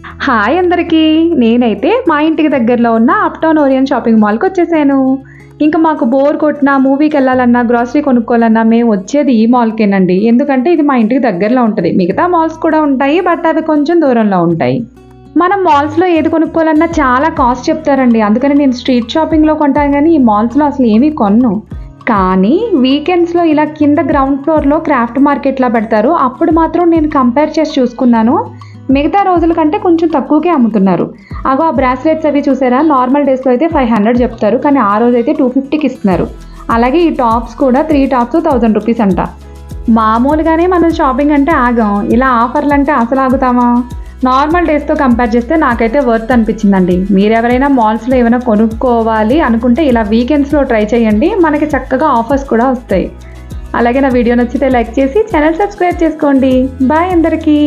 Hi అందరికీ. నేనైతే మా ఇంటికి దగ్గరలో ఉన్న అప్‌టౌన్ ఓరియెంట్ షాపింగ్ మాల్‌కి వచ్చేసాను. ఇంకా మాకు బోర్ కొట్టినా, మూవీకెళ్ళాలన్నా, గ్రోసరీ కొనుక్కోవాలన్నా మేము వచ్చేది ఈ మాల్‌కేనండి. ఎందుకంటే ఇది మా ఇంటికి దగ్గరలో ఉంటది. మిగతా మాల్స్ కూడా ఉంటాయి. బట్ అవి కొంచెం దూరంలో ఉంటాయి. మనం మాల్స్‌లో ఏది కొనుక్కోవాలన్నా చాలా కాస్ట్ చెప్తారండి. అందుకని నేను స్ట్రీట్ షాపింగ్‌లో కొంటాను గానీ, ఈ మాల్స్‌లో అసలు ఏమీ కొనను. కానీ వీకెండ్స్‌లో ఇలా కింద గ్రౌండ్ ఫ్లోర్‌లో క్రాఫ్ట్ మార్కెట్‌లా పెడతారు. అప్పుడు మాత్రం నేను కంపేర్ చేసి చూసుకున్నాను. మిగతా రోజుల కంటే కొంచెం తక్కువకే అమ్ముతున్నారు. అగో ఆ బ్రాస్లెట్స్ అవి చూసారా? నార్మల్ డేస్‌లో అయితే 500 చెప్తారు. కానీ ఆ రోజైతే 250కి ఇస్తున్నారు. అలాగే ఈ టాప్స్ కూడా 3 టాప్స్ 1000 రూపీస్ అంట. మామూలుగానే మనం షాపింగ్ అంటే ఆగాం. ఇలా ఆఫర్లంటే అసలు ఆగుతామా? నార్మల్ డేస్‌తో కంపేర్ చేస్తే నాకైతే వర్త్ అనిపించిందండి. మీరెవరైనా మాల్స్‌లో ఏమైనా కొనుక్కోవాలి అనుకుంటే ఇలా వీకెండ్స్‌లో ట్రై చేయండి. మనకి చక్కగా ఆఫర్స్ కూడా వస్తాయి. అలాగే నా వీడియో నచ్చితే లైక్ చేసి ఛానల్ సబ్స్క్రైబ్ చేసుకోండి. బాయ్ అందరికీ.